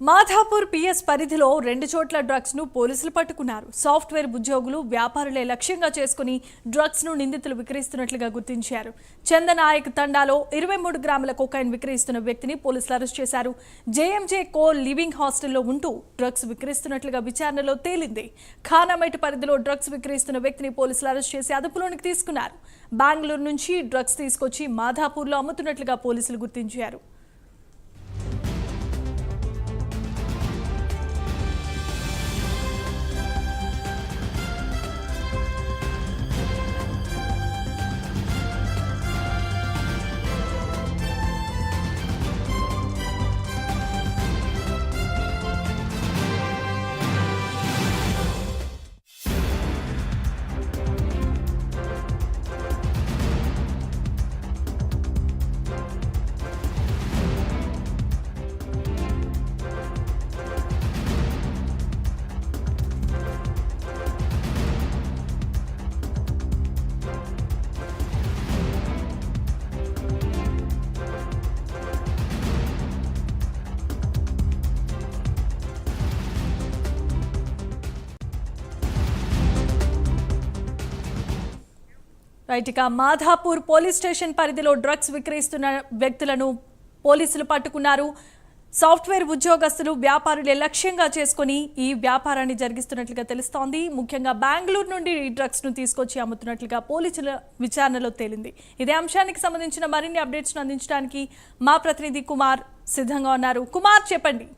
Madhapur PS పరిధిలో 2 చోట్ల drugs ను పోలీసులు పట్టుకున్నారు. సాఫ్ట్వేర్ ఉద్యోగులు, వ్యాపారులే లక్ష్యంగా చేసుకుని డ్రగ్స్ ను నిందితులు విక్రయిస్తున్నట్లుగా గుర్తించారు. చందనాయక్ తండాలో 23 గ్రాముల కొకైన్ విక్రయిస్తున్న వ్యక్తిని పోలీసులు అరెస్ట్ చేశారు. జేఎంజే కో లివింగ్ హాస్టల్లో ఉంటూ డ్రగ్స్ విక్రయిస్తున్నట్లుగా విచారణలో తేలింది. ఖానామెట్ పరిధిలో డ్రగ్స్ విక్రయిస్తున్న వ్యక్తిని పోలీసులు అరెస్ట్ చేసి అదుపులోనికి తీసుకున్నారు. బెంగళూరు నుంచి డ్రగ్స్ తీసుకొచ్చి మాధాపూర్లో అమ్ముతున్నట్లుగా పోలీసులు గుర్తించారు. ఇక మాధాపూర్ పోలీస్ స్టేషన్ పరిధిలో డ్రగ్స్ విక్రయిస్తున్న వ్యక్తులను పోలీసులు పట్టుకున్నారు. సాఫ్ట్వేర్ ఉద్యోగస్తులు, వ్యాపారులే లక్ష్యంగా చేసుకుని ఈ వ్యాపారాన్ని జరిగిస్తున్నట్లుగా తెలుస్తోంది. ముఖ్యంగా బెంగళూరు నుండి ఈ డ్రగ్స్ ను తీసుకొచ్చి అమ్ముతున్నట్లుగా పోలీసుల విచారణలో తేలింది. ఇదే అంశానికి సంబంధించిన మరిన్ని అప్డేట్స్ ను అందించడానికి మా ప్రతినిధి కుమార్ సిద్ధంగా ఉన్నారు. కుమార్, చెప్పండి.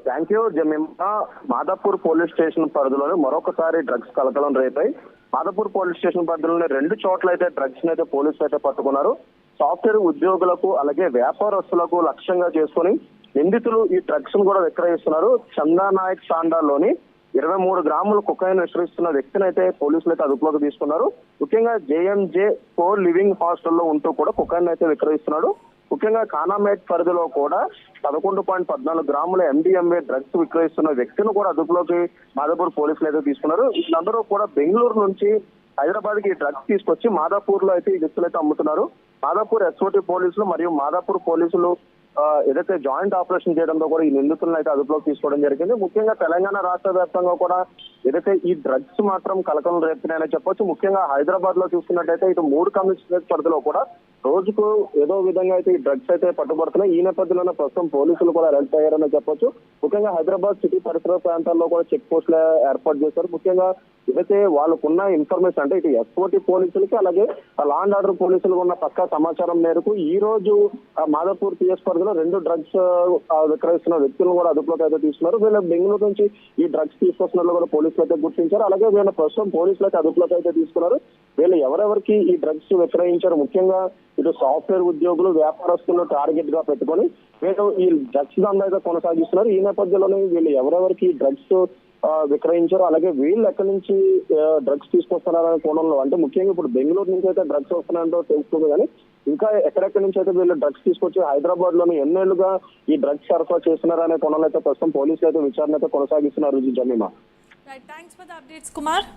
Thank you Jemimah. Madhapur police station పరిధిలోనే మరొకసారి డ్రగ్స్ కలకలం రేపాయి. మాధాపూర్ పోలీస్ స్టేషన్ పరిధిలోనే 2 చోట్ల అయితే డ్రగ్స్ అయితే పోలీసులు అయితే పట్టుకున్నారు. సాఫ్ట్వేర్ ఉద్యోగులకు అలాగే వ్యాపారస్తులకు లక్ష్యంగా చేసుకుని నిందితులు ఈ డ్రగ్స్ ను కూడా విక్రయిస్తున్నారు. చందానాయక్ తాండాలోని 23 గ్రాముల కొకైన్ విక్రయిస్తున్న వ్యక్తిని అయితే పోలీసులు అయితే అదుపులోకి తీసుకున్నారు. ముఖ్యంగా జేఎంజే కో లివింగ్ హాస్టల్లో ఉంటూ కూడా కొకైన్ అయితే విక్రయిస్తున్నాడు. ముఖ్యంగా ఖానామేట్ పరిధిలో కూడా 11.14 గ్రాముల MDMA డ్రగ్స్ విక్రయిస్తున్న వ్యక్తిని కూడా అదుపులోకి మాధాపూర్ పోలీసులు అయితే తీసుకున్నారు. వీళ్ళందరూ కూడా బెంగళూరు నుంచి హైదరాబాద్ కి డ్రగ్స్ తీసుకొచ్చి మాధాపూర్ లో అయితే ఈ వ్యక్తులు అయితే అమ్ముతున్నారు. మాధాపూర్ SOT పోలీసులు మరియు మాధాపూర్ పోలీసులు ఏదైతే జాయింట్ ఆపరేషన్ చేయడంతో కూడా ఈ నిందితులను అయితే అదుపులోకి తీసుకోవడం జరిగింది. ముఖ్యంగా తెలంగాణ రాష్ట్ర వ్యాప్తంగా కూడా ఏదైతే ఈ డ్రగ్స్ మాత్రం కలకలం రేపుతున్నాయని చెప్పొచ్చు. ముఖ్యంగా హైదరాబాద్ లో చూసుకున్నట్టయితే ఇటు 3 కమిషనరేట్ పరిధిలో కూడా రోజుకు ఏదో విధంగా అయితే ఈ డ్రగ్స్ అయితే పట్టుబడుతున్నాయి. ఈ నేపథ్యంలోనే ప్రస్తుతం పోలీసులు కూడా అరెస్ట్ అయ్యారని చెప్పొచ్చు. ముఖ్యంగా హైదరాబాద్ సిటీ పరిసర ప్రాంతాల్లో కూడా చెక్ పోస్టులు ఏర్పాటు చేశారు. ముఖ్యంగా ఏదైతే వాళ్ళకున్న ఇన్ఫర్మేషన్ అంటే ఇటు SOT పోలీసులకి అలాగే లా అండ్ ఆర్డర్ పోలీసులకు ఉన్న పక్కా సమాచారం మేరకు ఈ రోజు మాధాపూర్ PS పరిధిలో 2 డ్రగ్స్ విక్రయిస్తున్న వ్యక్తులను కూడా అదుపులోకి అయితే తీసుకున్నారు. వీళ్ళు బెంగళూరు నుంచి ఈ డ్రగ్స్ తీసుకొస్తున్నట్లు కూడా పోలీసులు అయితే గుర్తించారు. అలాగే వీళ్ళ ప్రస్తుతం పోలీసులు అయితే అదుపులోకి అయితే తీసుకున్నారు. వీళ్ళు ఎవరెవరికి ఈ డ్రగ్స్ విక్రయించారు, ముఖ్యంగా ఇటు సాఫ్ట్వేర్ ఉద్యోగులు, వ్యాపారస్తులను టార్గెట్ గా పెట్టుకొని వీళ్ళు ఈ డ్రగ్స్ దందా అయితే కొనసాగిస్తున్నారు. ఈ నేపథ్యంలోనే వీళ్ళు ఎవరెవరికి డ్రగ్స్ విక్రయించారు, అలాగే వీళ్ళు ఎక్కడి నుంచి డ్రగ్స్ తీసుకొస్తున్నారనే కోణంలో అంటే ముఖ్యంగా ఇప్పుడు బెంగళూరు నుంచి అయితే డ్రగ్స్ వస్తున్నాయంటో తెలుస్తుంది. కానీ ఇంకా ఎక్కడెక్కడి నుంచి అయితే వీళ్ళు డ్రగ్స్ తీసుకొచ్చి హైదరాబాద్ లోని ఎన్నేళ్లుగా ఈ డ్రగ్స్ సరఫరా చేస్తున్నారనే కోణంలో అయితే ప్రస్తుతం పోలీసులు అయితే విచారణ అయితే కొనసాగిస్తున్నారు. Jemimah, thanks for the updates Kumar.